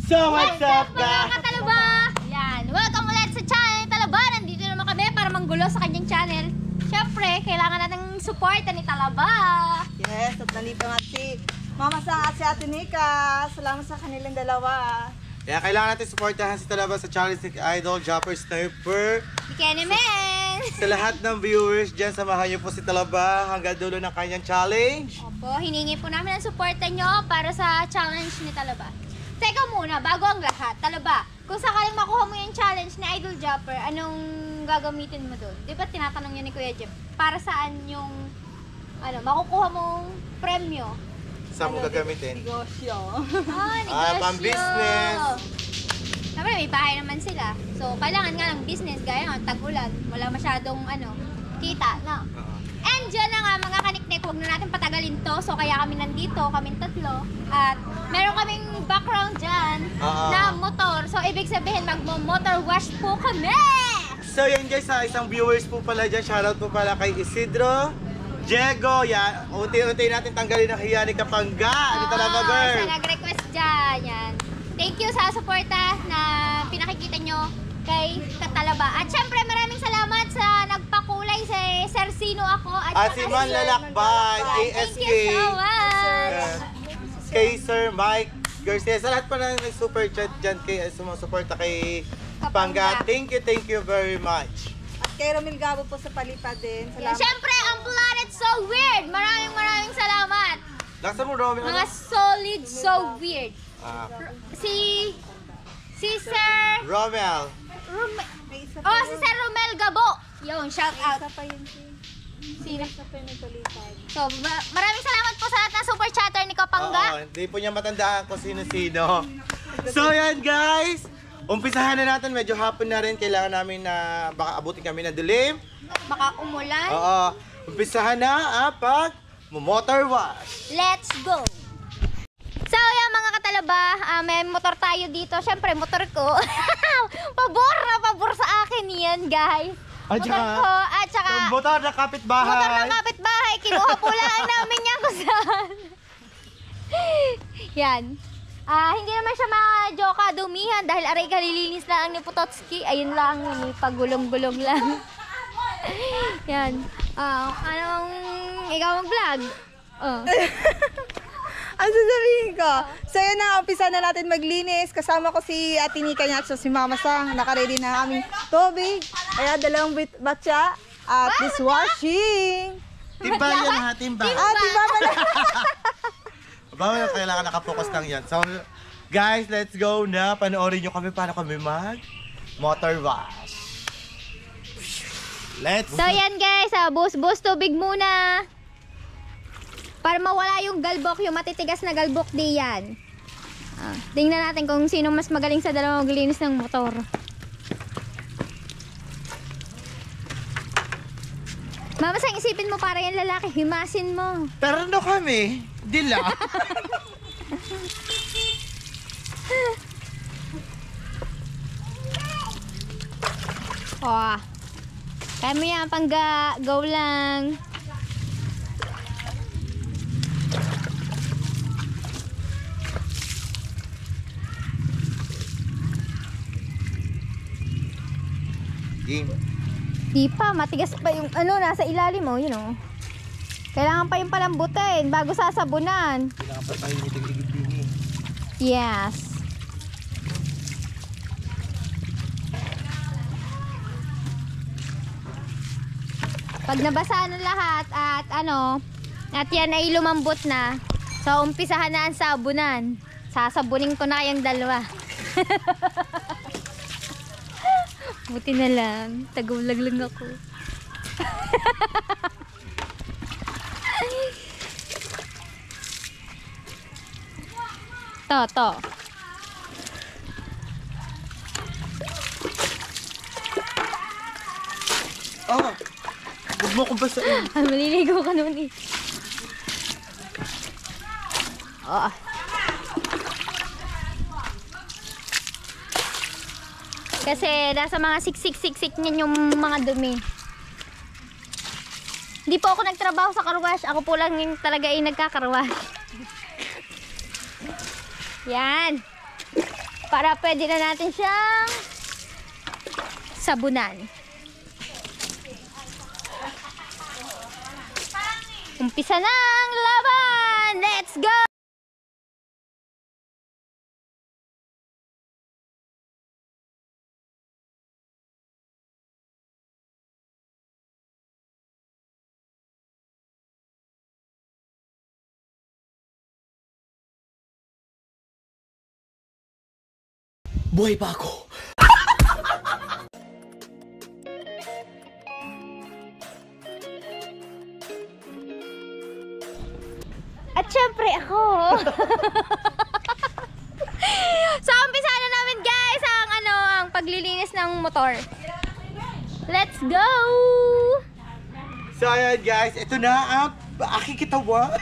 So what's up mga katalaba? Yan, welcome ulit sa channel ni Talaba. Nandito naman kami para manggulo sa kanyang channel. Siyempre, kailangan natin support ni Talaba. Yes, at nandito nga si Mama Sang at si Ate Nika. Salamat sa kanilang dalawa. Kaya kailangan natin supportahan si Talaba sa challenge ni Idol Jumper Sniper. Bikini Man! Sa lahat ng viewers dyan, samahan niyo po si Talaba hanggang dulo ng kanyang challenge. Opo, hiningi po namin ang suporta nyo para sa challenge ni Talaba. Teka muna, bago ang lahat, Talaba, kung sakaling makuha mo yung challenge ni Idol Jumper, anong gagamitin mo doon? Di ba tinatanong niya ni Kuya Jeff, para saan yung makukuha mong premyo? Saan mo gagamitin? Negosyo. Negosyo. Pang-business. Siyempre, may bahay naman sila. So, kailangan nga ng business, gaya ng tag-ulan. Wala masyadong, kita, no? And dyan na nga, mga kaniknik, huwag na natin patagalin to. So, kaya kami nandito, kaming tatlo. At meron kaming background dyan na motor. So, ibig sabihin, mag-motor wash po kami! So yan guys, sa isang viewers po pala dyan, shoutout po pala kay Isidro, Diego, yan. Unti-unti natin tanggalin ang hiya ni Kapangga. Ni Talaba girl. Sa nag-request dyan, yan. Thank you sa suporta na pinakikita nyo kay Katalaba. At syempre, maraming salamat sa nagpakulay si Sir Sino ako. At si Man Lalakbay, ASK. Thank you so much. Kay Sir Mike Garcia. Sa lahat pa na nag-super chat dyan, kay sumusuporta kay Kapangga. Thank you very much. At kay Romil Gabo po sa palipad din. Salamat. Syempre, ang Planet So Weird. Maraming salamat. Laksan mo, Romeo. Mga solid So Weird. Si Sir Romel. May isa pa si Sir Romel Gabo. Yun, shout out. Isa pa yun. Sino? Isa pa yun nagpalipad. So, maraming salamat po sa lahat ng super chatter ni Kapangga. Oo, hindi po niya matandaan kung sino-sino. So yan guys, umpisahan na natin. Medyo hapon na rin. Kailangan namin na baka abutin kami ng dilim. Baka umulan. Oo, umpisahan na pag motor wash. Let's go! So, yan mga katalaba, may motor tayo dito. Siyempre, motor ko. Pabor sa akin yan, guys. At Motor ko, at saka motor na kapitbahay. motor ng kapitbahay. Kinuha po lang namin yan kung saan. Yan. Hindi naman siya ma-joka dumihan dahil aray kalilinis lang ni Putotski. Ayun lang, pagulong-gulong lang. Yan. Ikaw mag-vlog? Ang sasabihin ko. So yun na, umpisa na natin maglinis. Kasama ko si Ate Nika niya at si Mama Sang. Nakaready na aming tubig. Kaya dalawang batya at dishwashing. Timba yan ha, timba. Timba pala. Bawal, kailangan nakapokus lang yan. So guys, let's go na. Panoorin nyo kami paano kami mag motor wash. Let's So yan guys, bus tubig muna. Para mawala yung galbok, yung matitigas na galbok di yan. Tingnan natin kung sino mas magaling sa dalawang maglinis ng motor. Mama, sang isipin mo para yung lalaki, himasin mo. Pero ano kami? Dila. Kaya mo yan, go lang. Game. Di pa, matigas pa yung nasa ilalim mo, Kailangan pa yung palambutin bago sasabunan. Kailangan pa tayo nitigligid din. Yes. Pag nabasa na lahat at yan ay lumambot na, so umpisahan na ang sabunan. Sasabunin ko na kayang dalawa. Buti na lang, tagawlag lang ako. To. Huwag mo ko basain. Maliligo ka noon eh. Kasi nasa mga siksik niyan yung mga dumi. Hindi po ako nagtrabaho sa car wash. Ako po lang yung talaga ay nagka-car wash. Yan. Para pwede na natin siyang sabunan. Umpisa na ang laban! Let's go! Buhay pa ako. At syempre ako. So, umpisa na namin guys ang paglilinis ng motor. Let's go! So ayan guys, ito na ang aking kitawan.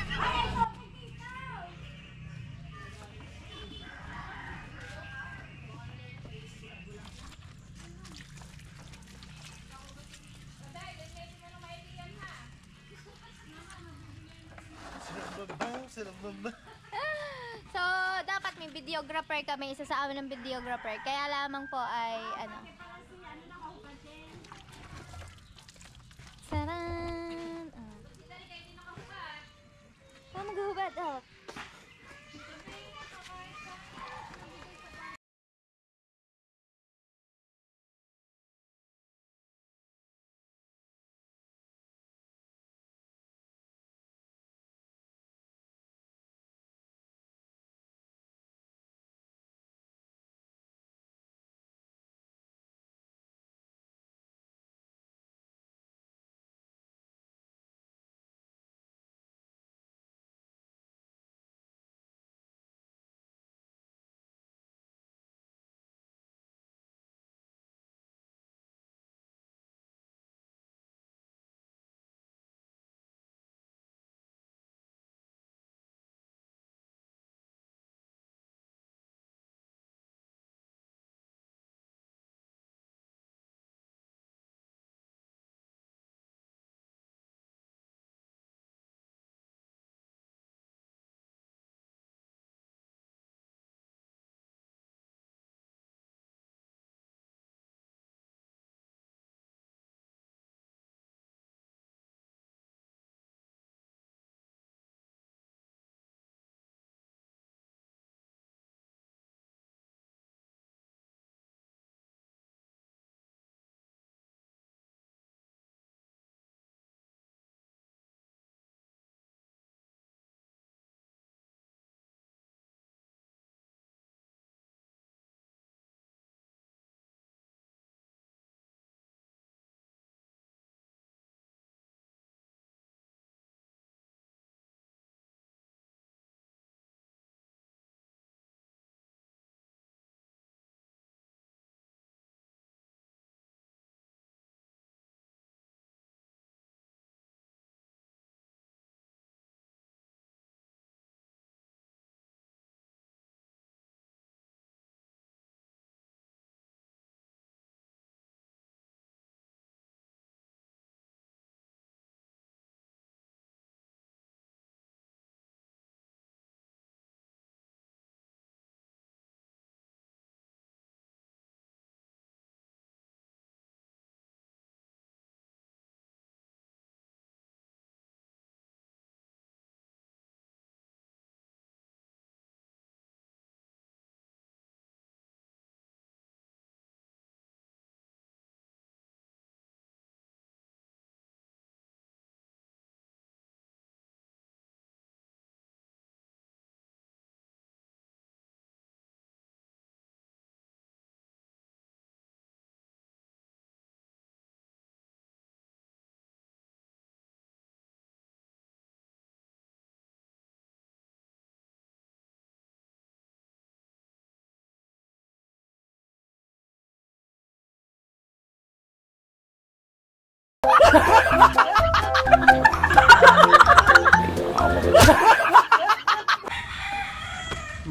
So, dapat may videographer kami. Isa sa amin ng videographer. Kaya lamang po ay, Saran! Maghuhubad,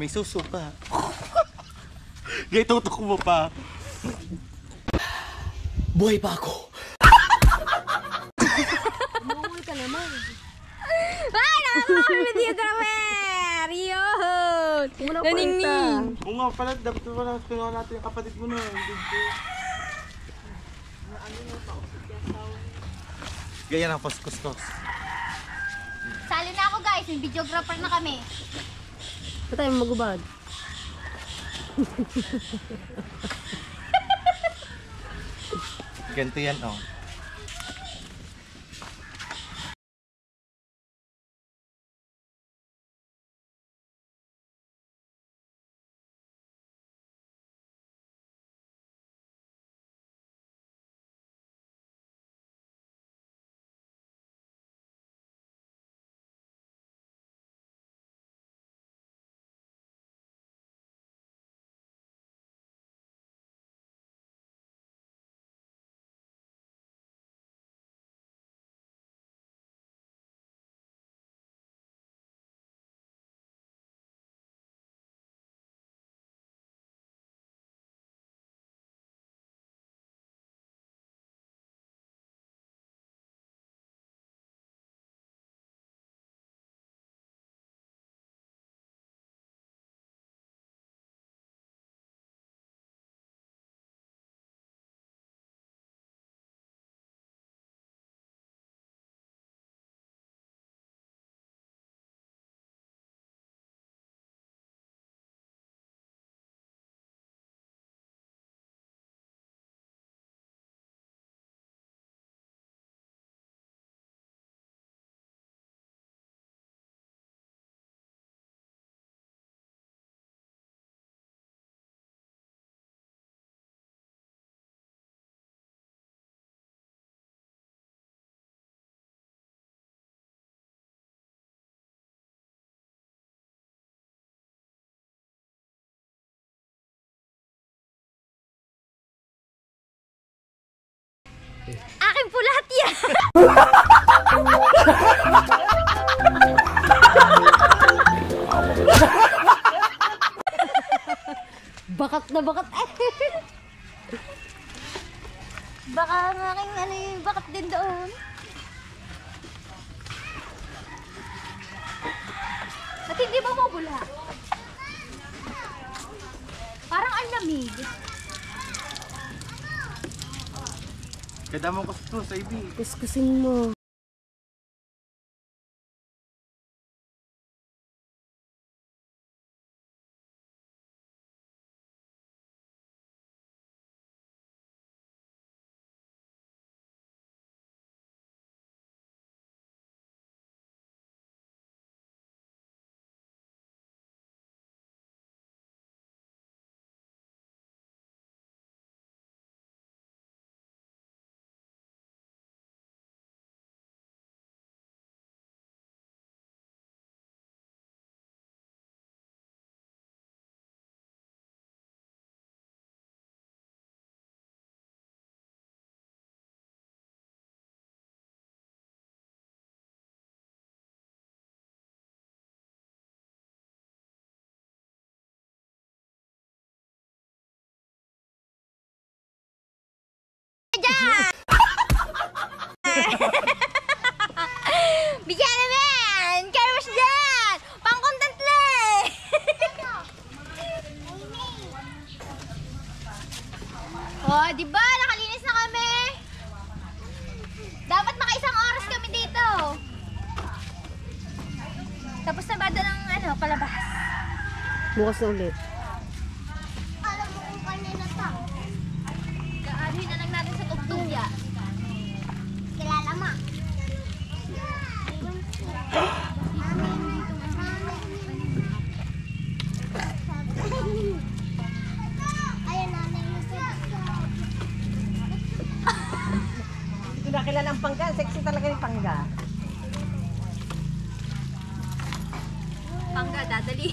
May suso pa. Gay, tutok mo pa. Buhay pa ako. Umuwi ka naman. Ay, nakakawin videographer! Yo! doon. Naningning. Oo nga pala, dapat pala kinuha natin yung kapatid mo na. Ganyan ang kuskus. Sali na ako guys, may videographer na kami. Ba't tayo magubad? Ganito yan, oh. Akin po lahat yan! Bakat na bakat. Baka ang aking ano yung bakat din doon. At hindi ba mabula? Parang ang lamig. Ganda mong kuskus, Ivy. Kuskusin mo. Bigyan naman! Carwash dyan! Pang-content lang! Oh, di ba? Nakalinis na kami! Dapat maka-isang oras kami dito. Tapos na ba doon ang ano, palabas? Bukas na ulit. Alam mo kung kanina to. Kaanuhin na lang natin sa tugtugya. Kilala mo. Hindi ko nakilala ang pangga. Sexy talaga yung pangga. Pangga, dadali.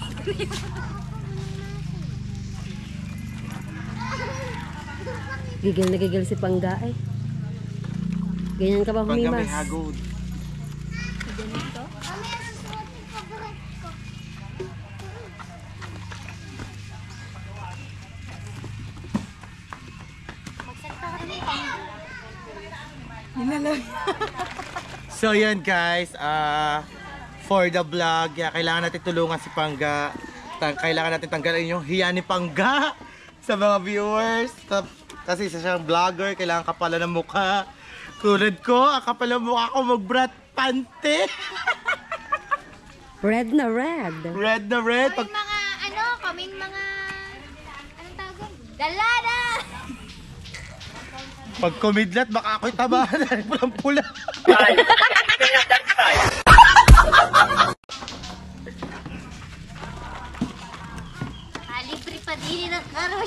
Gigil na gigil si pangga eh. Ganyan ka ba Pagka may humimas? hagod. Ganito? Magsalita ka rin So yan guys, for the vlog, kailangan natin tulungan si Pangga. kailangan natin tanggalin yung hiya ni Pangga sa mga viewers. Kasi isa siyang vlogger, kailangan kapala ng mukha. Tulad ko, ang kapal ng mukha ko mag-brat pante. Red na red. Red na red. Kaming mga, kaming mga, anong tawag doon? Dalada! Pag kumidlat, baka ako'y tabahan. Pulang-pula. Libre pa din ng karo.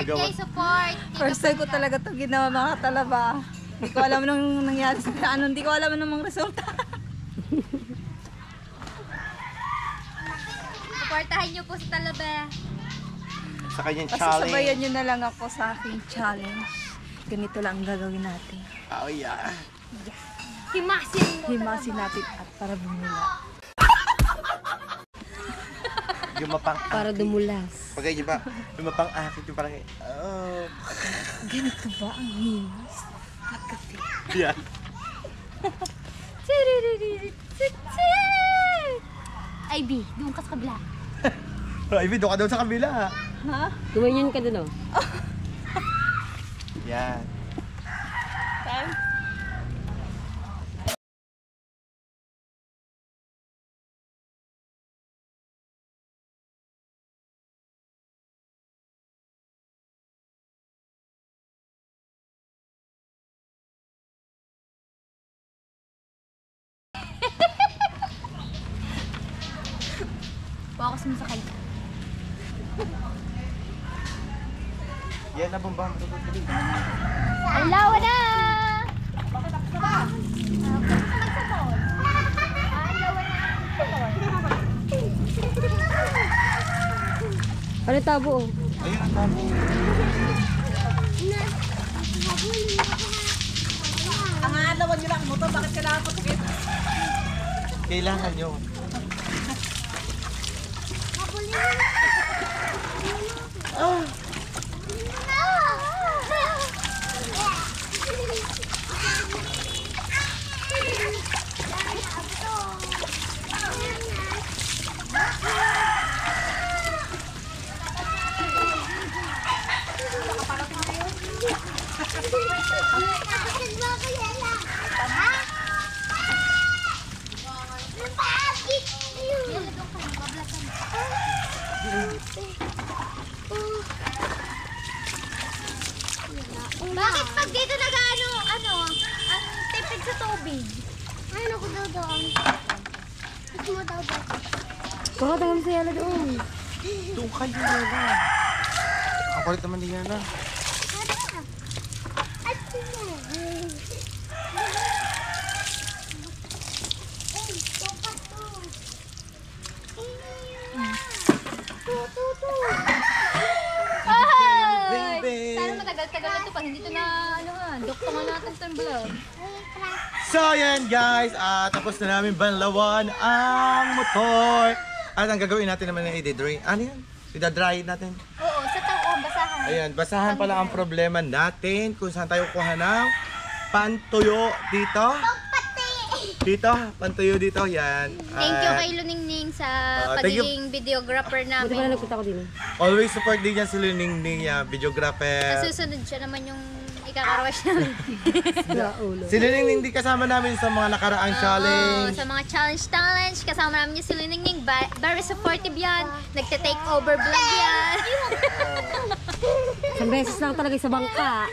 Birthday support. First time ko talaga ito ginawa mga talaba. Hindi ko alam nung nangyari sa hindi ko alam namang resulta. Supportahan niyo po sa Talaba. Sa kanyang challenge. Pasasabayan nyo na lang ako sa aking challenge. Ganito lang ang gagawin natin. Oh yeah. Himasin mo. Himasin natin at para bumula. Yung mapang Para dumulas. Pagay niyo ba? Yung mapang akit yung parang Ganito ba ang himas? yan. Ay, B, doon ka sa kabila. Ivy, doon ka daw sa kabila. Ha? Tumanyan ka dun, oh. Yan. Time? Focus mo sa kanya. Yan na bomba. Ang lawa na! Ano tabo, oh? Ayun ang tabo. Ang alawan nyo lang mo to, bakit kailangan ko sakit? Kailangan nyo. Bakit pag dito ang tipid sa tubig? Ano ko daw doon? Ito mo daw doon. Kakatagal sa yala doon. Doon kayo Yana. Ang kulit naman ni Yana. Ay! Sana matagal-tagal ito pag hindi ito na doktongan natin itong vlog. So yan guys, tapos na namin banlawan ang motor. At ang gagawin natin naman ay i-dry. Ano yan? I-dry natin. Oo, sa tao, basahan. Ayan, basahan pala ang problema natin kung saan tayo kuha ng pantuyo dito. Dito, pantuyo dito, yan. Thank you kay Luningning sa thank you. pagiging videographer Buti pala namin. nagpunta ko din, eh. Always support din yan si Luningning, Sa videographer. susunod siya naman yung ikakarwash namin. Si Liningning di kasama namin sa mga nakaraang challenge. Sa mga challenge, kasama namin yung si Liningning. Very supportive yan. Nagte-take over vlog yan. Isang beses lang talaga sa bangka.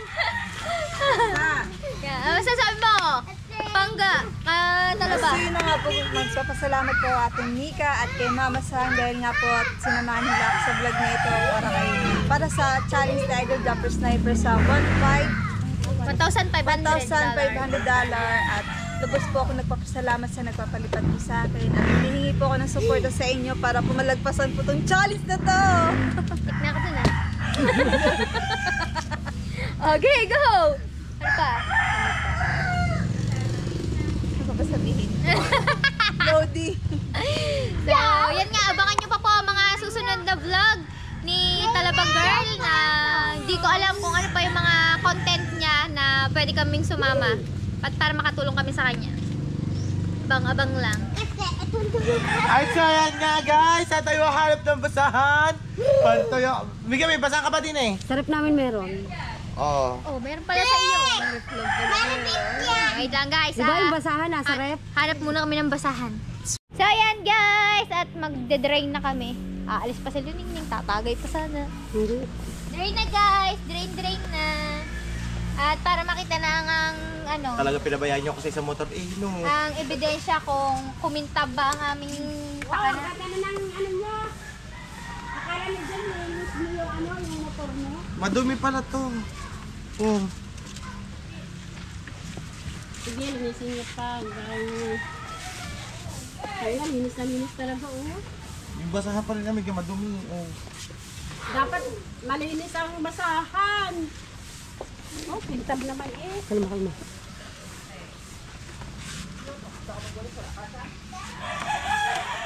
Ano masasabi mo? Pangga, talaba. So yun na nga po, magpapasalamat po ating Nika at kay Mama Sang dahil nga po at sinamahan nila ako sa vlog na ito para sa challenge na Idol Jumper Sniper sa $1,500. $1,500 at lubos po ako nagpapasalamat sa nagpapalipad po sa akin at hinihingi po ako ng suporta sa inyo para pumalagpasan po tong challenge na to. Tignan ko dun Okay, go! Ano pa? Ano ba sabihin? Lodi. So, yan nga, abangan nyo pa po ang mga susunod na vlog ni Talabang Girl na hindi ko alam kung ano pa yung mga content niya na pwede kaming sumama at para makatulong kami sa kanya. Abang-abang lang. Ay, so yan nga guys, sa tayo hanap ng basahan. Pantoyo. Mika, may basahan ka ba din eh? Sarap namin meron. Oo. Oh, meron pala sa iyo. Wait lang guys. Diba yung basahan nasa rep? Hanap muna kami ng basahan. So ayan guys, at magde-drain na kami. Aalis pa si Liningning, tatagay pa sana. Hindi. Drain na guys, drain na. At para makita na ang ano, Talaga pinabayaan niyo ako sa isang motor. No. ang ebidensya kung kumintab ba ang aming pakana. Madumi pala to. Oh. Sige, linisin niyo pa. Kaya linis na linis talaga, oh. Yung basahan pa rin namin, madumi. Oh. Dapat malinis ang basahan. Oh, pintab naman eh. Kalma.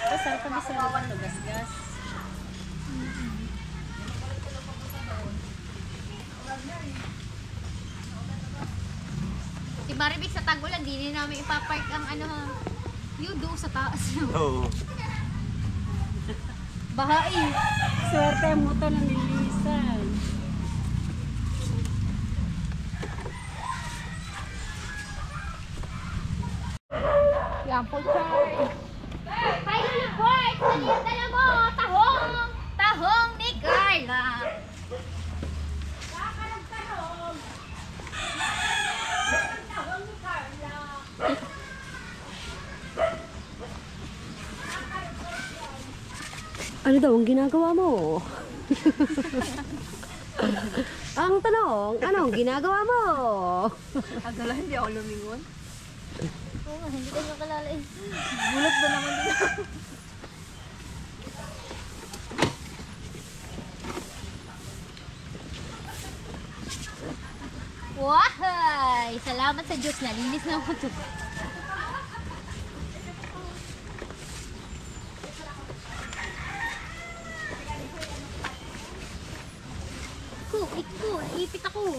Pasal kami sa laban, gas-gas. Si Maribik sa Tagulan, di namin ipapark ang ano, yudo sa taas. Oo. Bahain. Swerte mo to na nilinisan. Yan po, sir. Hi, Lulu Boy! Dala mo! Tahong! Tahong ni Carla! Ano daw ang ginagawa mo? Ang tanong, anong ginagawa mo? Agala, hindi ako lumingon. Oo nga, hindi ko kalala eh. Gulat ba naman din ako? Wahay! Salamat sa Diyos, nalinis na ako ito. Ipit ako.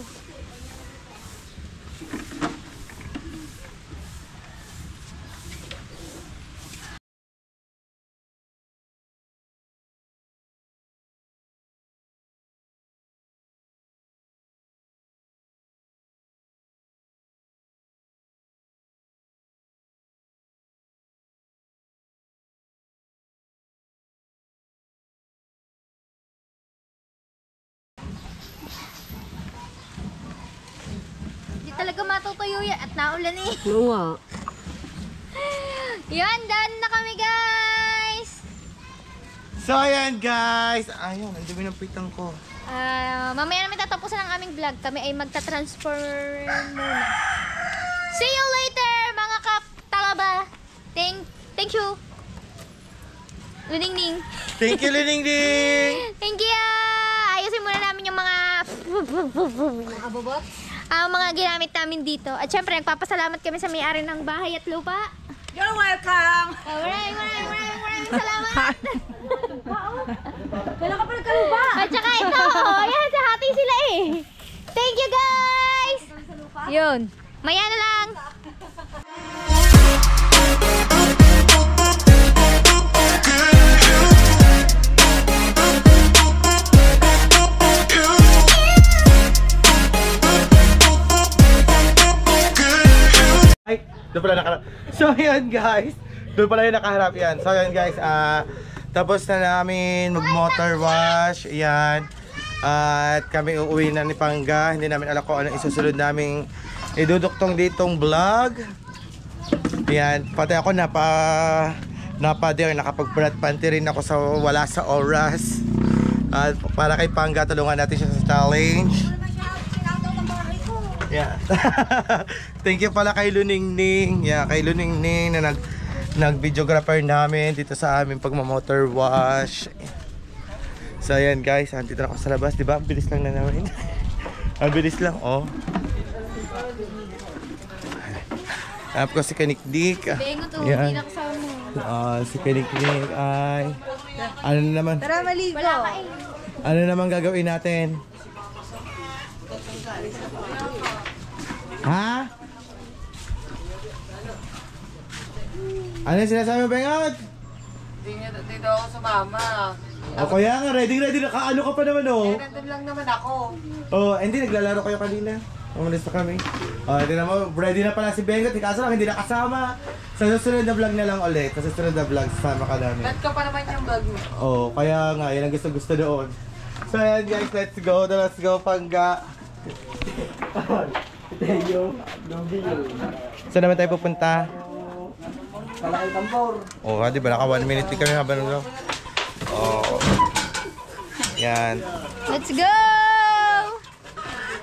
Talaga matutuyo yan at naulan eh. Oo nga. Yan, done na kami guys! So ayan guys. Ayun, ang dumi ng pitang ko. Mamaya namin tatapusan ang aming vlog. Kami ay magta-transfer muna. See you later mga katalaba! Thank you! Liningning! Thank you, Liningning! Thank you! Ayusin muna namin yung mga abobot. Ang mga ginamit namin dito. At syempre, nagpapasalamat kami sa may-ari ng bahay at lupa. You're welcome! Maraming salamat! Kailan ka pa nagkaluba? At saka ito, yan, sa hati sila eh. Thank you guys! Yun. Maya na lang. yan guys. Doon pala yung nakaharap yan. So yan guys, tapos na namin mag-motor wash. Yan. At kami uuwi na ni Pangga. Hindi namin alam kung ano isusunod naming iduduktong ditong vlog. Yan. Pati ako nakapag-brat panty rin ako sa wala sa oras. At para kay Pangga, tulungan natin siya sa challenge. Yeah. Thank you pala kay Luningning. Yeah, kay Luningning na nag-videographer namin dito sa aming pagmamotor wash. So ayan guys, andito na ako sa labas, di ba? Ang bilis lang na namin. Ang bilis lang, oh. Hanap ko si Kanik Dik. Bengo to, Yan. hindi na kasama. Si Kanik Dik ay... Ano naman? Tara, maligo. Wala ka eh. Ano naman gagawin natin? Ha? Ano yung sinasabi mo, Bengot? Dito ako sa mama. O kaya nga, ready na. Ano ka pa naman, oh? Nandun lang naman ako. Oh, hindi, naglalaro kayo kanina. Umalis na kami. Oh, hindi na mo, ready na pala si Bengot. Kaso lang, hindi nakasama. Sa susunod na vlog na lang ulit. Sa susunod na vlog, sama ka namin. Ba't ka pa naman yung bag mo? Oh, kaya nga, yan ang gusto doon. So ayan guys, let's go, Pangga. Saan naman tayo pupunta? Palaki tambor. Oh, di ba naka 1 minute kami habang naglo. Oh. Yan. Let's go!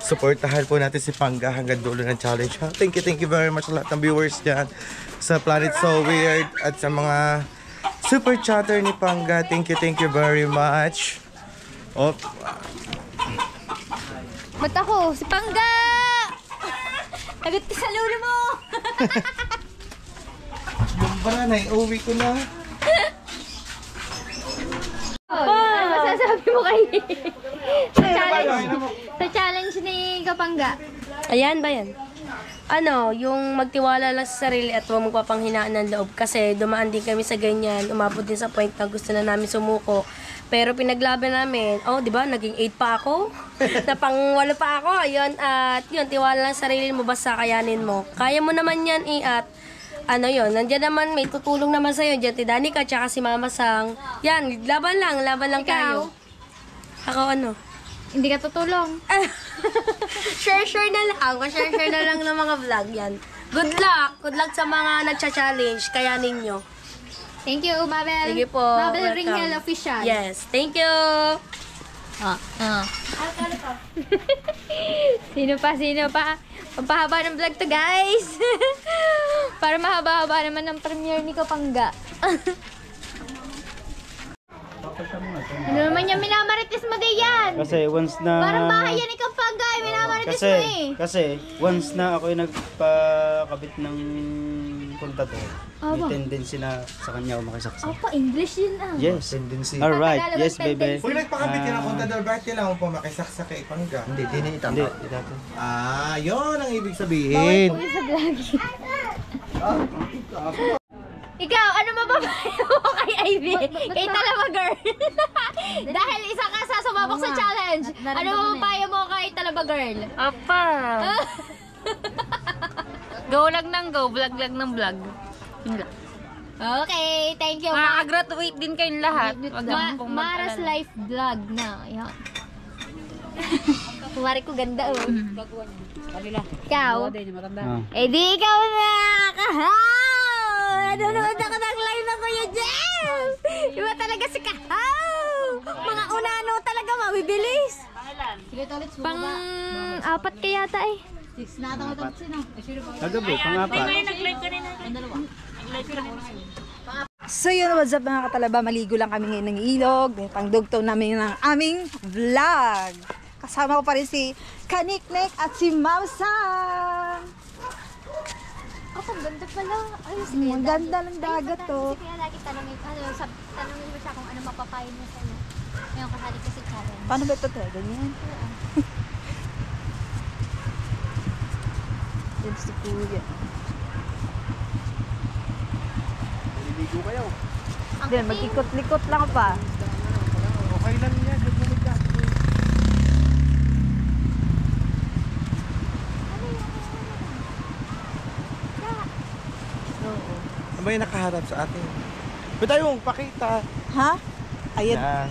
Suportahan po natin si Pangga hanggang dulo ng challenge. Ha? Thank you very much sa lahat ng viewers dyan sa Planet So Weird at sa mga super chatter ni Pangga. Thank you very much. Oh, Ba't ako? Si Pangga! Agad ka sa lulo mo! yung banay, uwi ko na. Ano masasabi mo kay sa challenge ni Kapangga? Ayan ba yan? Ano, yung magtiwala lang sa sarili at huwag magpapanghinaan ng loob. Kasi dumaan din kami sa ganyan. Umabot din sa point na gusto na namin sumuko. Pero pinaglaban namin, oh, di ba, naging 8 pa ako. Napang-8 pa ako. Ayun, at yun, tiwala lang sa sarili mo, basta kayanin mo. Kaya mo naman yan, at ano yun, nandiyan naman, may tutulong naman sa'yo. Diyan, ti Danica, tsaka si Mama Sang. Yan, laban lang tayo. Ako ano? Hindi ka tutulong. Share na lang. Share na lang ng mga vlog yan. Good luck sa mga nagcha-challenge. Kaya ninyo. Thank you, Mabel. Sige po. Mabel Welcome. Ringel Official. Yes, thank you. Sino pa? Pampahaba ng vlog to, guys. Para mahaba-haba naman ng premiere ni Kapangga. Ano naman yung minamarites mo din yan? Kasi once na... Parang bahay yan ni Kapangga, minamarites mo eh. Kasi once na ako nagpakabit ng kontador, may tendency na sa kanya ako makisaksa. Opo, English yun ah. Yes. Tendency. Alright. Tagalog Yes, ang baby. tendency. Kung nagpakabit ka ng kontador, bakit kailangan po makisaksa kay Pangga? Hindi. Yun ang ibig sabihin. Uy, sa vlog. Ikaw, ano mapapayo mo kay Ivy? Kay Talaba Girl? Dahil isa ka sa sumabak sa challenge. Ano mapapayo mo kay Talaba Girl? Apa! Go lang ng go, vlog lang ng vlog. Yun lang. Okay, thank you. Makaka-graduate din kayong lahat. Wag lang pong Mara's mag-alala. Life Vlog na. Yan. Kumari ko ganda oh. Ikaw? Eh di ikaw na Kahaw! Nanonood ako ng live na Kuya Jeff! Iba talaga si Kahaw! Mga unano talaga mabibilis. Pang apat kaya yata eh. Kagabi, pang-apat. So yun, what's up mga katalaba, maligo lang kami ngayon ng ilog, pangdugtong namin ng aming vlog. Kasama ko pa rin si Kaniknek at si Ma'am Sang. Ang ganda pala. Ayos Ang ganda ng dagat to. Kaya lagi tanongin mo siya kung ano mapapayin mo sa'yo. Ngayon kasali ka si challenge. Paano ba ito te? Ganyan? Yan si Kuya. Then, mag-ikot-likot lang pa. Okay lang yan. Nagmumig ka. May nakaharap sa atin. Ba't tayo mong pakita? Ha? Ayan. Yan.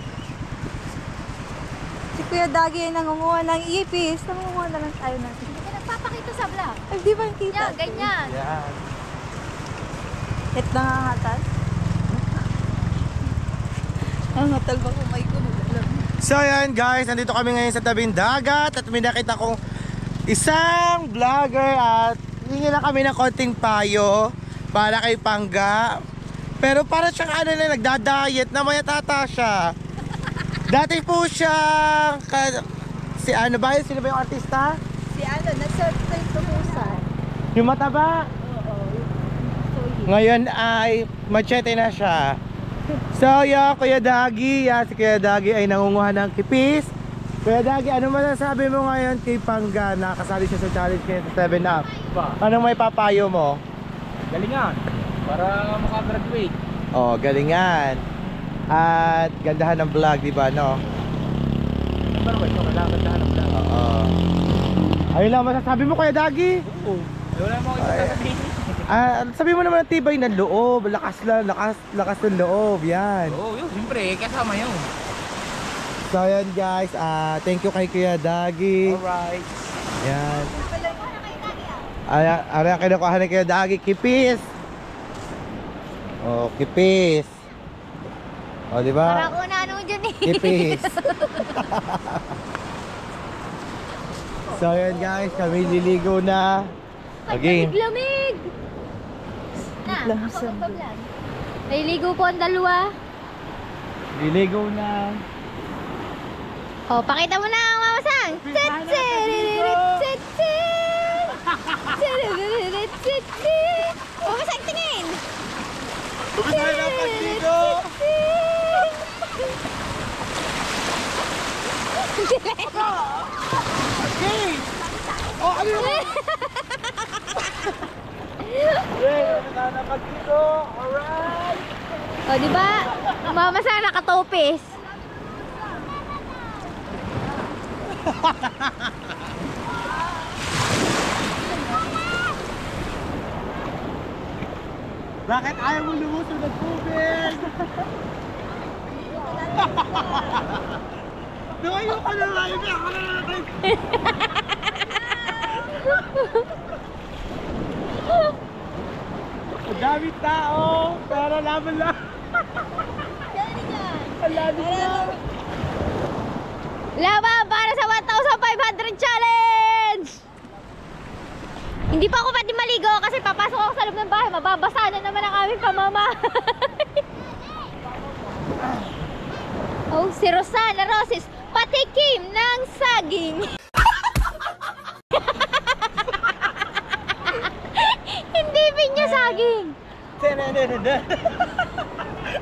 Si Kuya Dagi ay nangunguha ng ipis. Nangunguha na lang tayo natin. Hindi ka nagpapakita sa vlog. Ay, di ba yung kita? Yan, ganyan. Yan. Et nangangatal? Nangangatal ba kung may kuno? So ayan guys, nandito kami ngayon sa tabing dagat at may nakita kong isang vlogger at hingi na kami ng konting payo para kay Pangga. Pero para siyang ano na nagda-diet na may tata siya. Dati po siyang si ano ba yun? Sino ba yung artista? Si ano, nasa tumusan. Yung mataba? Ngayon ay machete na siya. So yeah, Kuya Dagi, si Kuya Dagi ay nangunguha ng kipis. Kuya Dagi, ano masasabi mo ngayon kay Pangga na kasali siya sa challenge ngayon sa 7up? Anong may papayo mo? Galingan. Para makagraduate. Oh, galingan. At gandahan ng vlog, di ba, no? Number 1, so kailangan gandahan ng vlog. Oo. Ayun lang masasabi mo, Kuya Dagi. Oo. Wala mo ako sasabihin. Sabi mo naman ang tibay ng loob, lakas ng loob, yan. Oo, yun, siyempre, kasama yun. So yan guys, thank you kay Kuya Dagi. Alright. Yan. Ayan, kinukuha ni Kuya Dagi, kipis. Oh, kipis. Oh, di ba? Parang una ano dyan eh. Kipis. So yan guys, kami liligo na. Okay. Lamig! Na, ako magpa-vlog. Naliligo po ang dalawa. Liligo na. Oh, pakita mo na ang mamasang. Mamasang tingin. Tumisahin ang pagdito. Okay. Oh, ano yun? Tumisahin ang pagdito. Alright. Oh, di ba? Mamasang nakatopis. Bakit ayaw mo lumusod ng tubig? Lumayo ka na lang! Hindi ako na natin! Ang daming tao! Pero laban lang! Ang laban lang! Laban para sa 1,500 challenge! Hindi pa ako pwede maligo kasi papasok ako sa loob ng bahay. Mababasa na naman ang aming pamamahay. Oh, si Rosana Roses, patikim ng saging. Hindi pinya saging.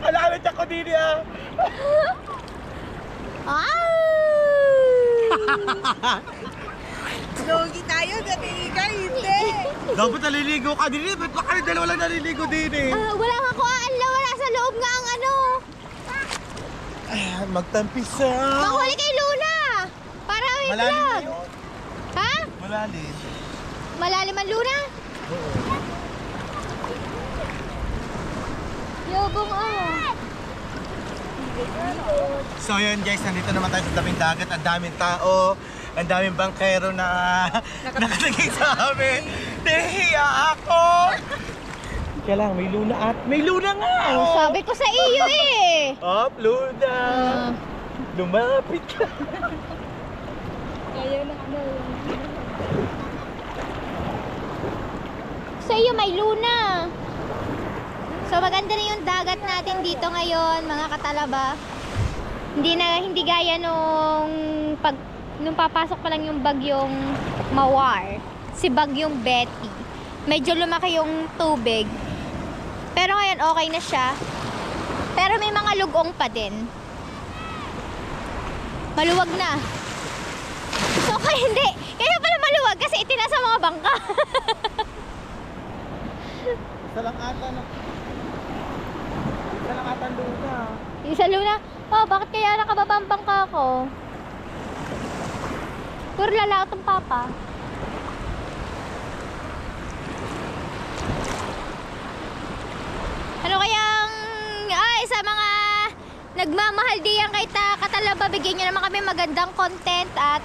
Alamit ako din ah! Logi tayo, Danica, hindi. Dapat naliligo ka din eh! Ba't ba kayo dalawa lang naliligo din eh? Wala nga ko wala sa loob nga ang ano. Magtampisa! Manghuli kay Luna! Para may Malalim na vlog. yun. Ha? Malalim. Malalim ang Luna? Oo. Yobong So yun guys, nandito naman tayo sa tabing dagat. Ang daming tao, ang daming bangkero na nakatingin sa amin. Nahihiya ako! Kaya lang, may luna at may luna nga! Oh, sabi ko sa iyo eh. Up, luna! Lumapit ka! Kaya na ano. Sa iyo may luna. So maganda na yung dagat natin dito ngayon, mga katalaba. Hindi gaya nung papasok pa lang yung bagyong Mawar, si bagyong Betty. Medyo lumaki yung tubig. Pero ngayon okay na siya. Pero may mga lugong pa din. Maluwag na. So kaya hindi. Kaya pala maluwag kasi itinasa mga bangka. Isa lang ata luna. Isa luna. Oh, bakit kaya nakababa ang bangka ko? Puro lalaot ang papa. nagmamahal diyan kay Katalaba. Bigyan nyo naman kami magandang content at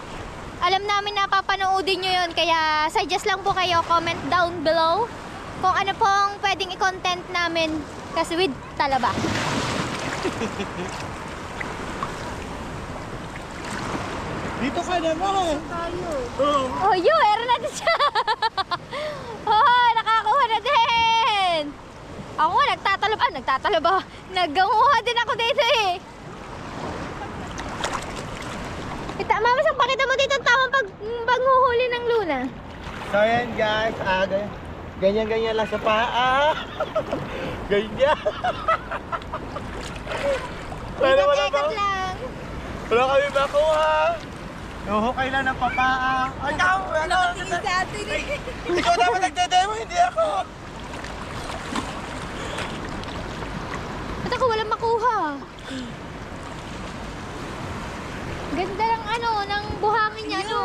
alam namin na papanoodin nyo yun. Kaya suggest lang po kayo, comment down below kung ano pong pwedeng i-content namin kasi with Talaba. Dito ka naman. Oh, yun, meron natin siya. Oh, nakakuha na din. Ako nga, nagtatalaba. Nagganguha din ako dito eh. Mama, saan pakita mo dito ang tamang paghuhuli ng Luna? So yan guys, ganyan lang sa paa. Ganyan. Wala Ikat-ikat lang. Wala kami makuha. Nuhukay lang ng papaa. Ay, ikaw! Nakatingin sa atin eh. Ikaw dapat nagdedemo, hindi ako. Ba't ako walang makuha? Ganda ng ng buhangin niya, no?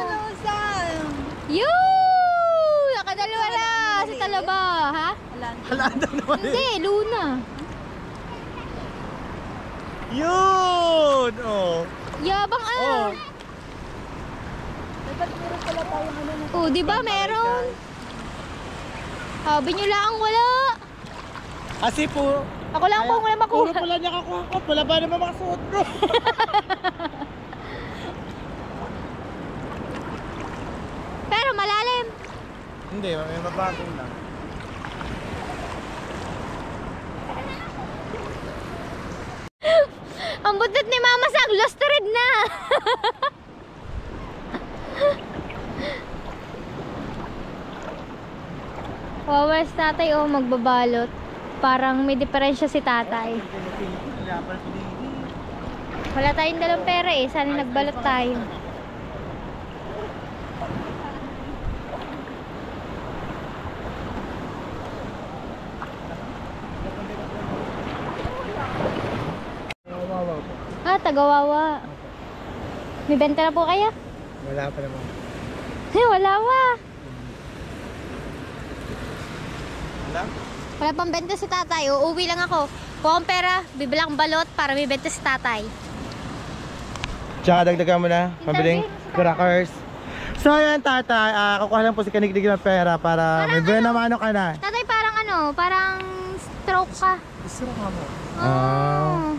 Yun! Nakadalawa na si Talaba, ha? Hala daw naman. Hindi, Luna. Yun! Oh. Yabang Oh. Oh, di ba meron? Sabi nyo lang wala. Kasi po, Ako lang po wala puro makuha. pala niya kakuha ko. Wala ba naman makasuot ko? Pero malalim. Hindi, may mabagong lang. Ang butot ni Mama Sang, lost to red na. Wawa si tatay magbabalot. Parang may diferensya si tatay. Wala tayong dalang pera eh. Sana nagbalot tayo. Tagawawa. May benta na po kayo? Wala pa naman. Wala pa. Wala? Wala pang benta si tatay. Uuwi lang ako. Kuha akong pera, bibilang balot para may benta si tatay. Tsaka dagdagan mo na, pabiling crackers. So yan tatay, kukuha lang po si Kanigdig ng pera para may buena mano ka na. Tatay parang parang stroke ka. Stroke nga mo. Oh.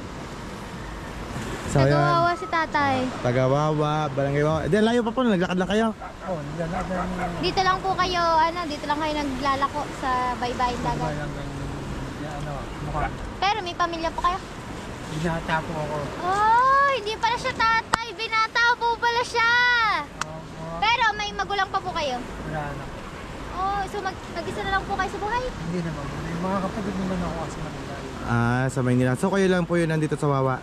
So yan, Tagawawa si tatay. Tagawawa, Barangay Wawa. Then layo pa po, naglakad lang kayo. Oo, naglalakad lang. Dito lang po kayo, dito lang kayo naglalako sa baybayin dagat. Mukha. Pero may pamilya po kayo? Binata po ako. Oh, hindi pala siya tatay. Binata po pala siya. Pero may magulang pa po kayo? Wala na. Oh, so mag-isa na lang po kayo sa buhay? Hindi naman. May mga kapatid naman ako kasi Manila. Sa Maynila. So kayo lang po yun nandito sa Wawa.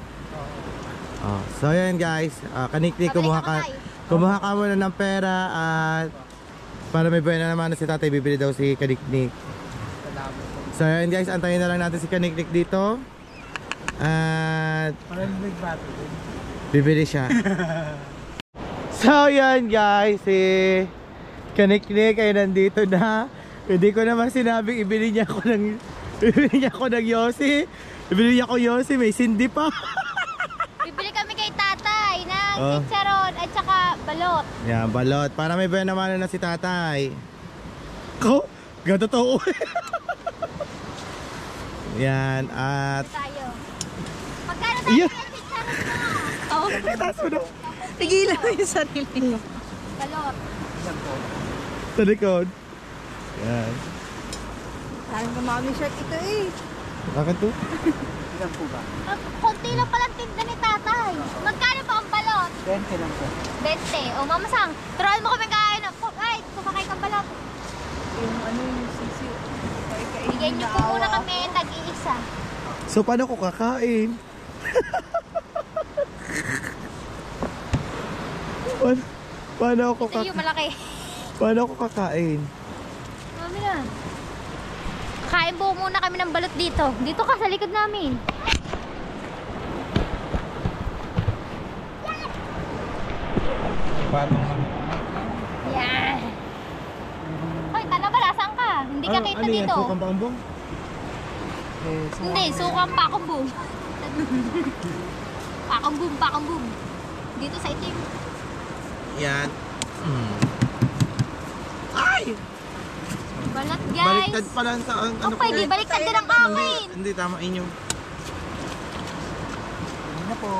Oh, so yan guys, Kaniknik, kumuha ka muna ng pera at para may buena naman si tatay, bibili daw si Kaniknik. So yan guys, antayin na lang natin si Kaniknik dito. At Parang big battle. bibili siya. So yan guys, si Kaniknik ay nandito na. Hindi ko naman sinabing ibili niya ako ng Yossi. Ibili niya ako Yossi, may sindi pa. Bibili kami kay tatay ng Oh. chicharon at saka balot. Yan, balot. Para may buena naman na si tatay. Ko, ganito to. Yan, at Tayo. Magkano tayo Yeah. ng chicharon mo? Oh, taas mo na. Tigilan mo yung sarili mo. balot. Sa likod. Yan. Parang kumami shirt ito eh. Bakit to? Ilan po ba? Konti lang palang tinda ni tatay. Magkano pa ang balot? 20 lang po. 20. O, Mama Sang, turuan mo kami kain. Ay, kumakain kang balot. Yung sisi. Bigyan niyo po muna kami tag-iisa. So, paano ko kakain? Paano ako Ito yung malaki. Paano ako kakain? Mami na. Kain po muna kami ng balot dito. Dito ka sa likod namin. Paano? Yan. Hoy, Talaba, saan ka? Hindi ka kita dito. Sukang pambong? Hindi, sukang pa akong boom. Pakong boom. Dito sa itim. Yan. Ay! Balat, guys. Baliktad pala sa ano Oh, pwede, baliktad din ang akin. Hindi, tama inyo. Ano na po?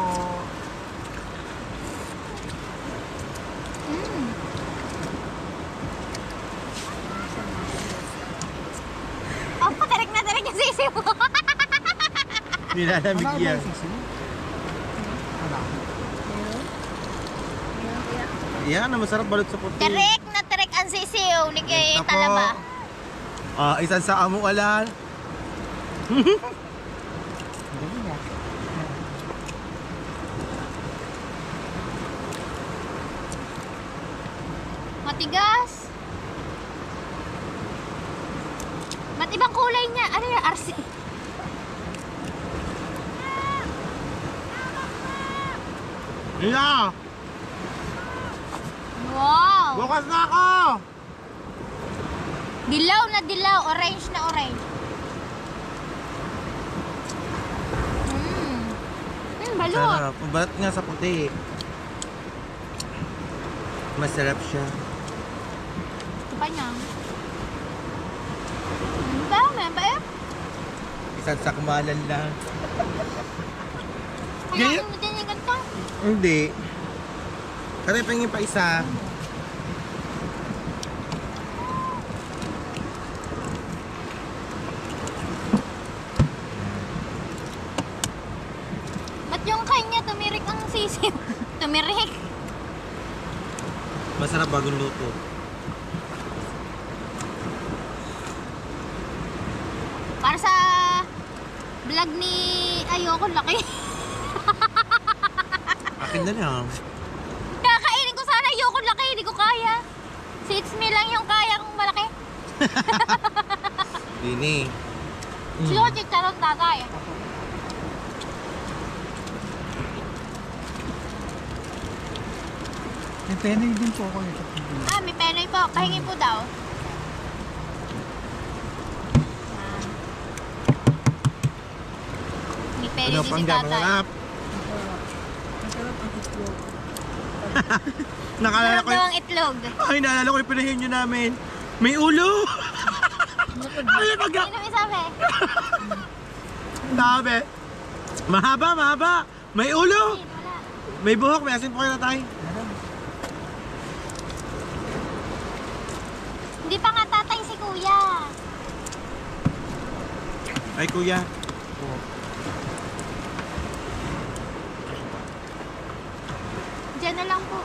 Oh, patarik na tarik yung sisi mo. Nilalamig Wala yan. ba yung sisi? Wala. Yan, ang masarap balot sa puti. Tarik na tarik ang sisiw ni kay Ito po. Talaba. Isang sa amualan. Galing nga. Matigas. Ba't ibang kulay niya? Ano yung RC? Yeah! Wow! Bukas na ako! Dilaw na dilaw. Orange na orange. Balot. Sarap. Balat nga sa puti. Masarap siya. Ito pa niya. Dami ba eh? Isang sakmalan lang. Kaya mo din yung ganito. Hindi. Kasi pingin pa isa. Ba't yung kanya tumirik ang sisiw? Tumirik. Masarap bagong luto. Para sa vlog ni Ayoko laki. Akin na lang. Kakainin ko sana Ayoko laki, hindi ko kaya. Si It's Me lang yung kaya kong malaki. Dini. Sino chicharon tatay? May penay din po ako ito. Ah, may penoy po. Pahingi po daw. May penoy Ano din pang si gano'n? tatay. Masarap. Nakalala Sarap ko daw yung... ang itlog. Ay, naalala ko yung pinahin nyo namin. May ulo! Ay, pagka... Sino may sabi? Sabi. Mahaba. May ulo! Wala. May buhok. May asin po kayo na tayo. Hindi pa nga tatay si kuya. Ay, kuya. Diyan na lang po.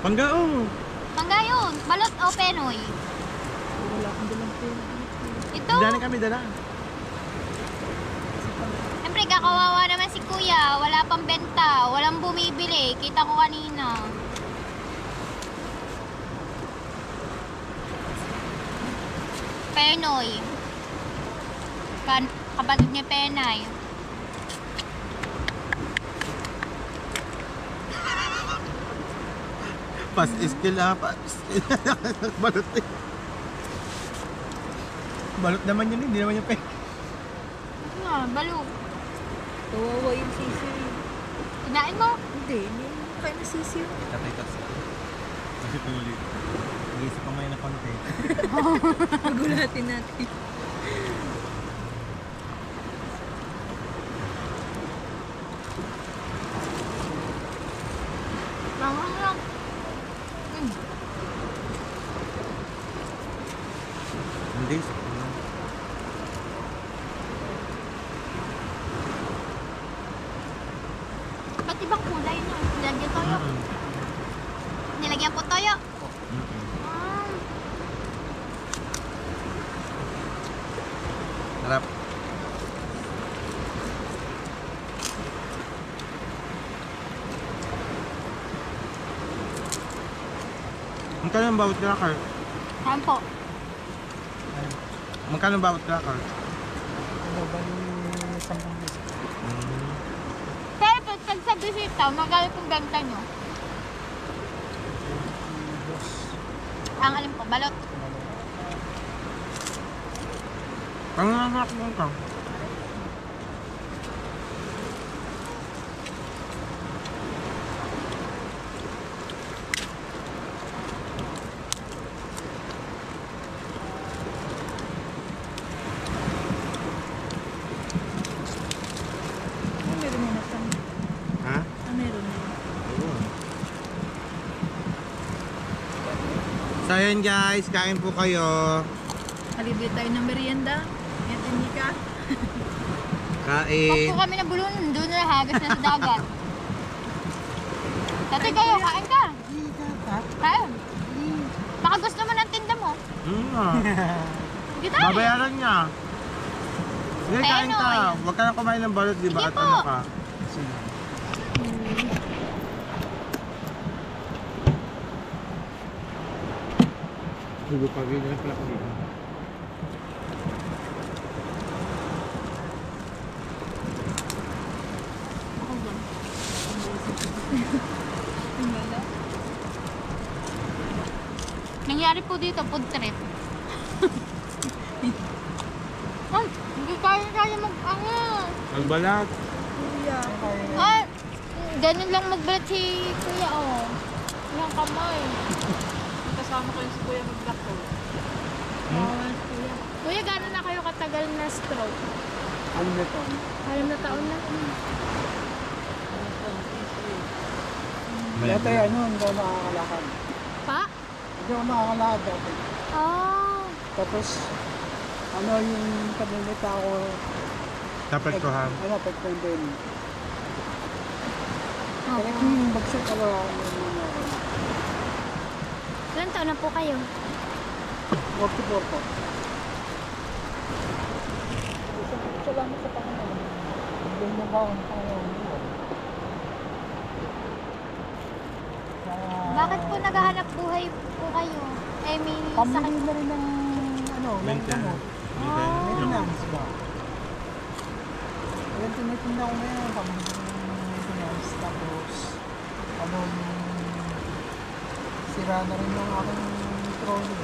Panggaong. Mangga yun. Balot o penoy? Wala akong dalang pera. Ito. Dala kami, dala. Siyempre, kakawawa naman si kuya. Wala pang benta. Walang bumibili. Kita ko kanina. Penoy. Kapatid niya Penay. Pas skill pas skill. Balot eh. Balot naman yun, hindi naman yung pe. Balot. Kawawa yung sisiw. Kinain mo? Hindi, hindi kayo na sisiw. Tatay kasi. Kasi tuloy. Nag-iisa pa may na konti. Pagulatin natin. Langang lang. Hindi. Ba't ibang kulay na? Nilagyan toyo. Nilagyan po toyo. Ah. Harap. Magkano ang bawat cracker? Saan po? Magkano ang bawat cracker? Ano ba yung 10 beses? Pero pag sa bisita, magkano pong benta nyo? Ang alin po, balot. Panganak mo ka. So yun guys, kain po kayo. Halibit tayo ng merienda. Yan, hindi ka. Kain. Pag po kami nabulunan, doon na hagas na sa dagat. Tatay kayo, kain ka. Kain. Baka gusto mo ng tinda mo. Hindi tayo. Babayaran niya. Sige, kain ka. Penoy. Huwag ka na kumain ng balot, di ba? Sige At po. ano ka? Hugo pa, ganyan pala ko dito. Nangyari po dito, food trip. Ay, hindi kaya mag-ano. Magbalat. Ay, ganun lang magbalat si Kuya, oh. Ilang kamay. Kasama ko yung si Kuya mag-black. Kuya, gano'n na kayo katagal na stroke? Ano na to? 6 na taon na. Dati ano, hindi ako nakakalakad. Pa? Hindi ako nakakalakad dati. Oh. Tapos, ano yung paglalita ko, Dapat ko ha. ano, pagpun din. Kaya Oo. yung bagsak ko lang, Ilan taon na po kayo? 44 po. Salamat sa Panginoon. Hindi mo ba ang Panginoon mo? Bakit po naghahanap buhay po kayo? I mean, Pamili sakit. na rin ng ano, ng gamot. Maintenance ba? Kaya tinitinda ko ngayon, pamili ng maintenance. Tapos, ano, sira na rin yung aking trolley.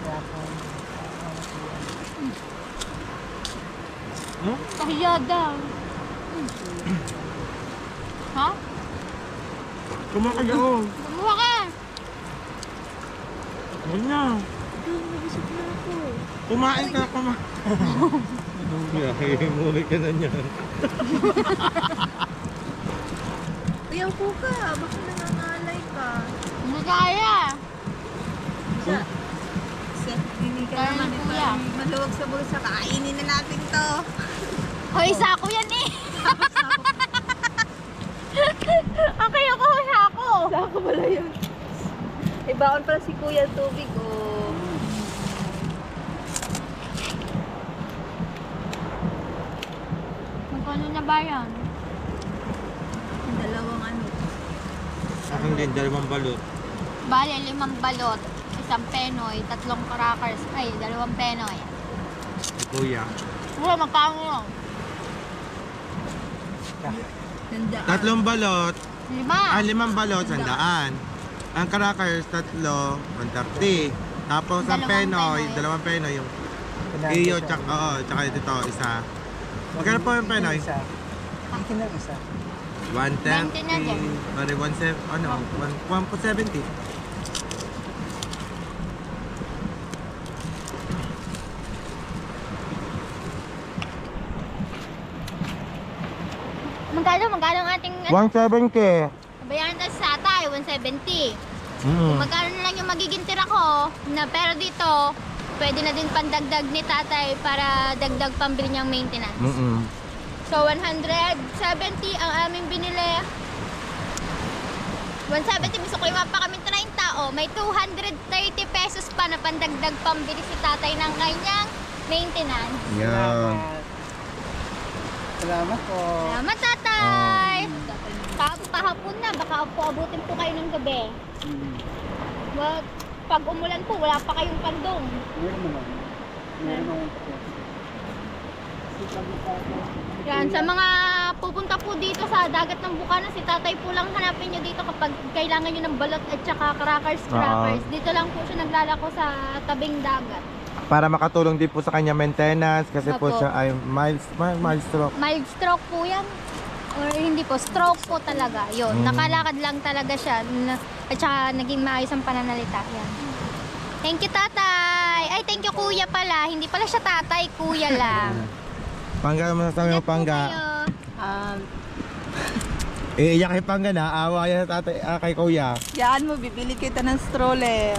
Kaya po, Kahiyada. Ha? Kumakayo. Kumuha ka! Huwag na. Kumain ka, kumain. Muli ka na niyan. Uyaw po ka. Baka nangangalay ka. Hindi kaya. Hindi ka Kaya naman ni ito. Kuya. Maluwag sa bulsa. Kainin na natin to. Hoy, sako yan eh! Okay, ako sako! Sako pala yun. Ibaon pala si Kuya tubig, oh. Magkano na ba yan? Dalawang ano. Akin din, 2 balot. Bale, 5 balot, 1 penoy, 3 crackers, ay, 2 penoy. Kuya. Wala, magkano yun? Ganda. 3 balot. 5. 5 balot, 100. Ang crackers, 3, 130. Tapos ang Dalawang penoy, penoy. 2 penoy yung iyo, tsaka dito, isa. Magkano po yung penoy? Isa. Ikin lang isa. 130. 20 na din. Bari 170, ano, 170. Magkano ang ating, 170. bayaran tayo sa atay, 170. Mm. Magkano na lang yung magiging tira ko, na pero dito, pwede na din pandagdag ni tatay para dagdag pambili niyang maintenance. Mm. So, 170 ang aming binili. 170, gusto ko yung pa kami 30. Oh, may 230 pesos pa na pandagdag pambili si tatay ng kanyang maintenance. Yan. Salamat po. Salamat, tatay! Pahapon na, baka po abutin po kayo ng gabi. Wag, pag umulan po, wala pa kayong pandong. Meron naman. Meron naman po. Yan, sa mga pupunta po dito sa dagat ng Bukana, si tatay po lang hanapin nyo dito kapag kailangan nyo ng balot at saka crackers. Dito lang po siya naglalako sa tabing dagat. Para makatulong din po sa kanya maintenance kasi po Opo. siya ay mild stroke. Mild stroke po yan. Or hindi po, stroke po talaga. Yun, nakalakad lang talaga siya. At saka naging maayos ang pananalita. Yan. Thank you, tatay! Ay, thank you, kuya pala. Hindi pala siya tatay, kuya lang. Pangga, masasabi mo Ingat po pangga. kayo. Iiyak kay Pangga na, awa yan sa tatay, kay kuya. Yan mo, bibili kita ng stroller.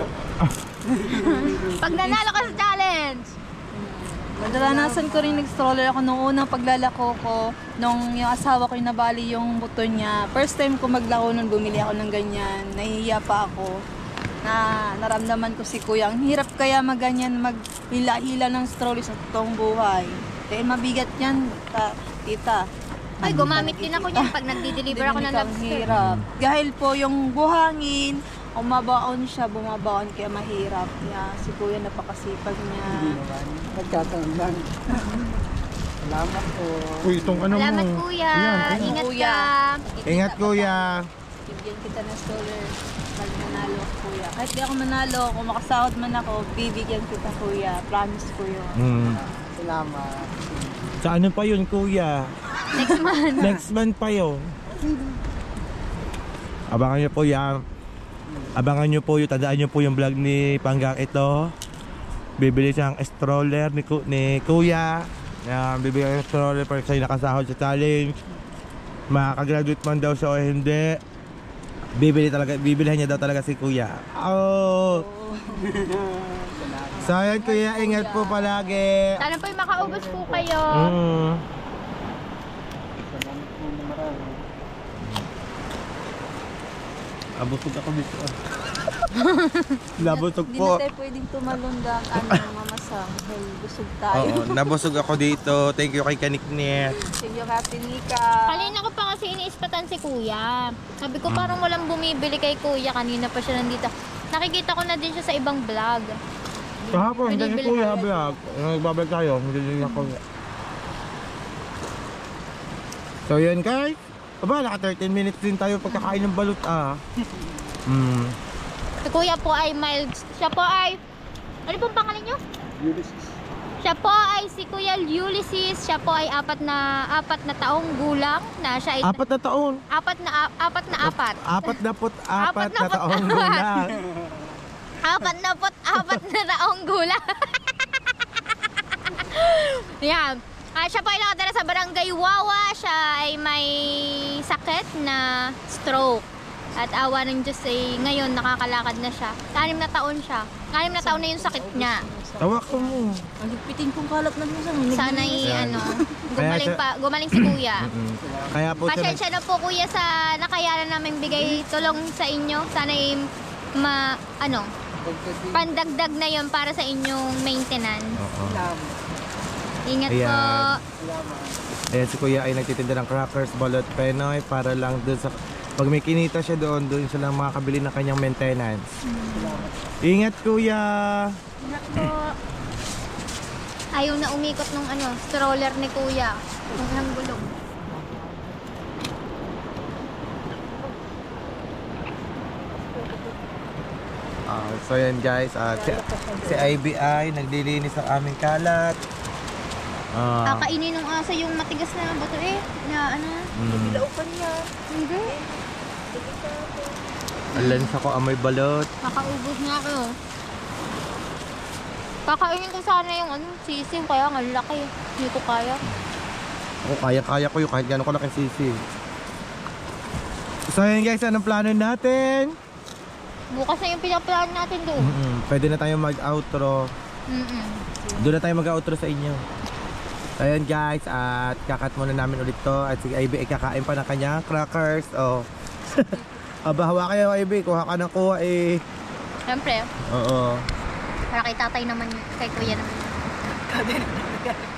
Pag nanalo ka sa challenge. Nadalanasan ko rin nag-stroller ako nung unang paglalako ko. Nung yung asawa ko yung nabali yung buto niya. First time ko maglako nun, bumili ako ng ganyan. Nahihiya pa ako. Na naramdaman ko si kuya. Ang hirap kaya maganyan, maghila-hila ng stroller sa totoong buhay. Dahil mabigat yan, tita. Ay, gumamit din ako niyan pag nagdi-deliver ako ng Ang lobster. hirap. Dahil po yung buhangin, umabaon siya, bumabaon kaya mahirap. Kaya si kuya napakasipag niya. Nagkataon lang. Salamat po. Uy, itong ano Salamat mo. kuya. Ayan, Ingat Kuya. ka. Ingat kuya. Bibigyan kita ng stroller pag manalo ako, kuya. Kahit di ako manalo, kung makasahod man ako, bibigyan kita kuya. Promise ko yun. Salamat. Sa ano pa yun kuya? Next month. Next month pa yun. Abangan nyo po yan. Abangan nyo po yung, tandaan nyo po yung vlog ni Panggang ito. Bibili siyang stroller ni kuya. Bibili ng stroller para sa'yo nakasahod sa challenge. Makakagraduate man daw siya o hindi. Bibilihan niya daw talaga si kuya. Oh! So ayan kuya, ingat po palagi. Sana po makaubos po kayo. Abusog ako dito. Nabusog Hindi po. na tayo pwedeng tumalundang mamasang. Dahil busog tayo. Oo, nabusog ako dito. Thank you kay Kaniknet. Thank you, Happy Nika. Kanina ko pa kasi iniispatan si kuya. Sabi ko parang walang bumibili kay kuya. Kanina pa siya nandito. Nakikita ko na din siya sa ibang vlog. Kahapon, hindi Binibili kuya ka vlog. Nagbabalik tayo, hindi din ako. So yun guys. Aba, naka 13 minutes din tayo pagkakain ng balut Si kuya po ay mild. Siya po ay... Ano pong pangalan niyo? Ulysses. Siya po ay si Kuya Ulysses. Siya po ay apat na taong gulang na siya ay... Apat na taon. Apat na apat. Apat na Apat na taong gulang. Apat na taong gulang. Yan. Siya po ay nakatira sa Barangay Wawa. Siya ay may sakit na stroke. At awa ng Diyos ay ngayon nakakalakad na siya. 6 na taon siya. 6 na taon na yung sakit niya. Tawa ko mo. Ang higpitin kong kalat na mo sa Sana ay Yan. gumaling gumaling si kuya. Kaya po siya Pasensya na po kuya sa nakayanan namin bigay tulong sa inyo. Sana ay pandagdag na yon para sa inyong maintenance. Ingat Ayan. po. Ayan si kuya ay nagtitinda ng crackers, balot, penoy para lang dun sa... Pag may kinita siya doon siya lang makakabili ng kanyang maintenance. Ingat kuya! Ingat po. Ayaw na umikot nung stroller ni kuya. Ang gulong. So yan guys, si IBI naglilinis ng aming kalat. Kakainin ng aso yung matigas na bato na Bilaupan niya. Hindi. Alans ako amoy balot. Kakaubos nga ako. Kakainin ko sana yung sisig kaya nga laki. Hindi ko kaya. Ako kaya ko yung kahit gano'n ko laking sisi. So yan guys, anong plano natin? Bukas na yung pinaplano natin doon. Pwede na tayo mag-outro. Doon na tayo mag-outro sa inyo. Ayan guys, at kakat muna namin ulit to. At si IB ay kakain pa ng kanyang crackers. Aba, hawa kayo IB, kuha ka ng kuha eh. Siyempre, Oo. para kay tatay naman, kay kuya naman.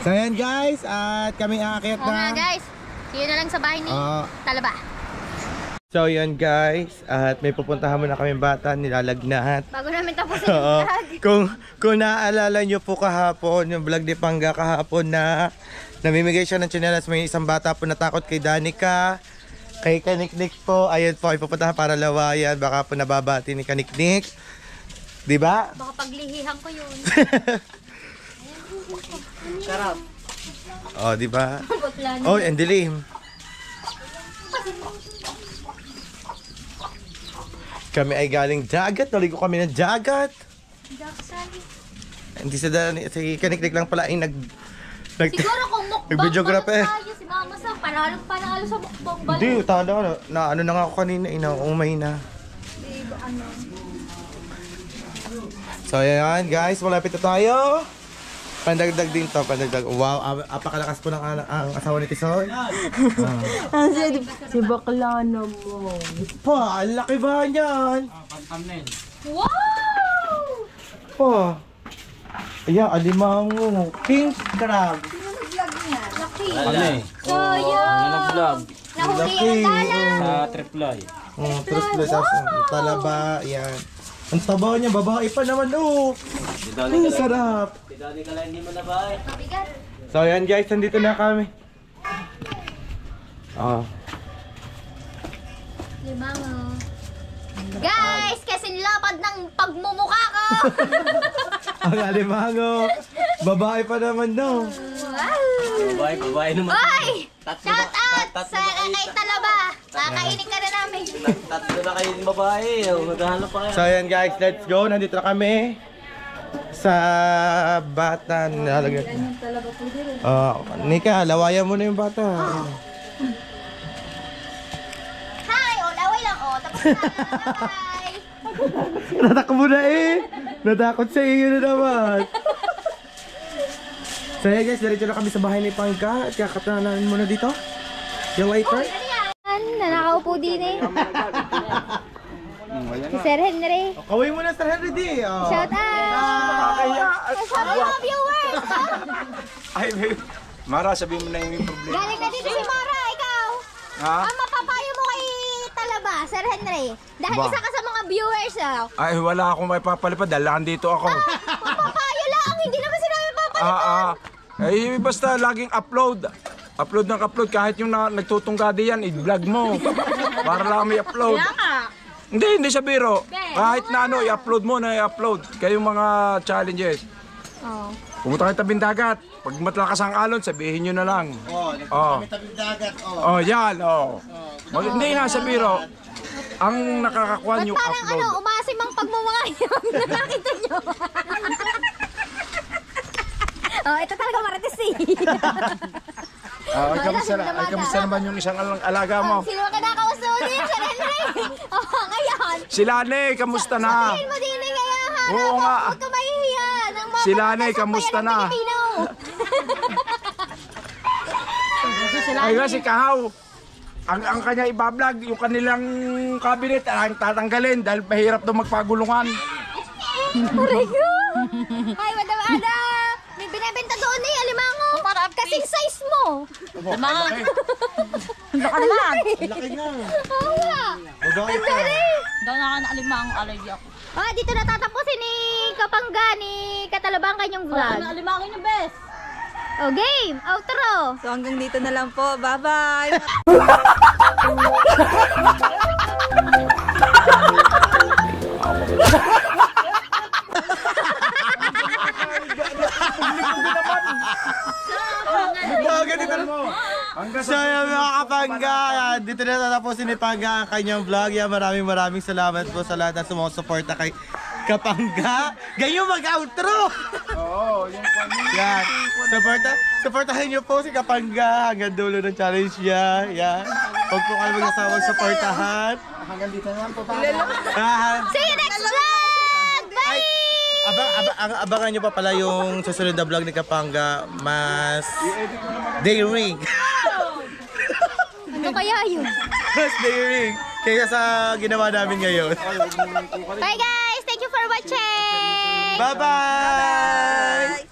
So ayan guys, at kami aakyat Oo nga na. guys, see you na lang sa bahay ni Talaba. So yun guys, at may pupuntahan muna kami bata, nilalagnat. Bago namin tapusin yung Oo. vlog. Kung naaalala nyo po kahapon, yung vlog ni Pangga kahapon na namimigay siya ng tsinelas, may isang bata po natakot kay Danica, kay Kaniknik po. Ayun po, ipupuntahan para lawayan. Baka po nababati ni Kaniknik. Diba? Baka paglihihan ko yun. Sarap. Oh, diba? Plano. Oh, and dilim. Kami ay galing dagat. Naligo kami ng dagat. Hindi si Kaniknik lang pala ay Siguro kung mukbang Nag-videographer. tayo si Mama Mama Sang, panalo sa bukbong balo. Hindi, tala ka na ano na nga ako kanina, umay na. So ayan guys, malapit na tayo. Pandagdag din to, pandagdag. Wow, apakalakas po ng ang asawa ni Tisoy. Si bakla naman. Pa, ang laki ba niyan? Wow! Pa. Ayan, alimango. King crab. Laki. So, Ano yun. vlog? Nahuli ang tala. Sa triply. Terus plus talaba, ayan. Ang taba niya, babae pa naman, oh. Ang sarap. Mabigat. So ayan guys, nandito na kami. Limango. Guys, kasing lapad ng pagmumukha ko. Ang alimango. Babae pa naman, no. Wow! Babae naman. Oy! Shout out sa kay Talaba. Kakainin ka na namin. Tatlo na kayo babae. Maghahanap pa kayo. So ayan guys, let's go. Nandito na kami sa bata. Nalagyan. Nika, lawayan mo na yung bata. Hi! O, laway lang. O, tapos na. Hi! Natakot mo na eh. Natakot sa iyo na naman. So ayan guys, diretso na kami sa bahay ni Pangga. At kakatanan mo na dito. Yung waiter. Ano yan? Nakaupo din eh. Si Sir Henry. Kaway mo na Sir Henry di. Shout out! Shout out mga viewers! Ay, Mara, sabihin mo na yung problema. Galing na dito si Mara, ikaw. Ha? Ang mapapayo mo kay Talaba, Sir Henry. Dahil Ba? isa ka sa mga viewers. Ay, wala akong may papalipad. Dahil dito ako. Mapapayo lang, hindi naman sinabi papalipad. Eh, basta laging upload. Upload ng upload. Kahit yung nagtutungga diyan, i-vlog mo. Para lang may upload. Hindi sa biro. Kahit na ano, i-upload mo na i-upload. Kayong mga challenges. Pumunta kayo tabing dagat. Pag matlakas ang alon, sabihin nyo na lang. Oh, tabing dagat. Oh, yan. Oh. Hindi na sa biro. Ang nakakakuha yung Parang upload. ano, umasim ang pagmumukha niyo. Nakakita niyo. Oh, ito talaga marites eh. Kamusta naman yung isang alaga mo? Sino ka nakauso din, Sir Henry? Oh, ngayon. Si Lane, kamusta na? Sabihin mo din eh, kaya harap. Oo nga. Huwag ka mahihiya. Nang Si Lane, kamusta na? Ay nga si Kahaw. Ang kanya ibablog, yung kanilang cabinet, ang tatanggalin dahil mahirap daw magpagulungan. Aray ko. Ay, Madam Ada. May binibenta doon eh, alimango. Kasing size mo. Limango. Laki nga. Oo nga. Babae pa. Daw na ka alimango, allergy ako. Ah, dito natatapusin ni Kapangga, ni Katalabang kanyang vlog. Alimango niyo, best. Oh, game. Outro. So hanggang dito na lang po. Bye-bye! Ganito na mo. So yan mga Kapangga, dito na tatapusin ni Pangga ang kanyang vlog. Yan, maraming salamat po sa lahat na sumusuporta kay Kapangga. Ganyan mag-outro! Oo, yung kanya. Yan, supportahan niyo po si Kapangga hanggang dulo ng challenge niya. Yan, huwag po kayo mag-asawang supportahan. Hanggang dito na lang po tayo. See you next vlog! Bye! Abangan nyo pa pala yung susunod na vlog ni Kapangga, mas daring. Ano kaya yun? Mas daring kaya sa ginawa namin ngayon. Bye guys! Thank you for watching! Bye-bye!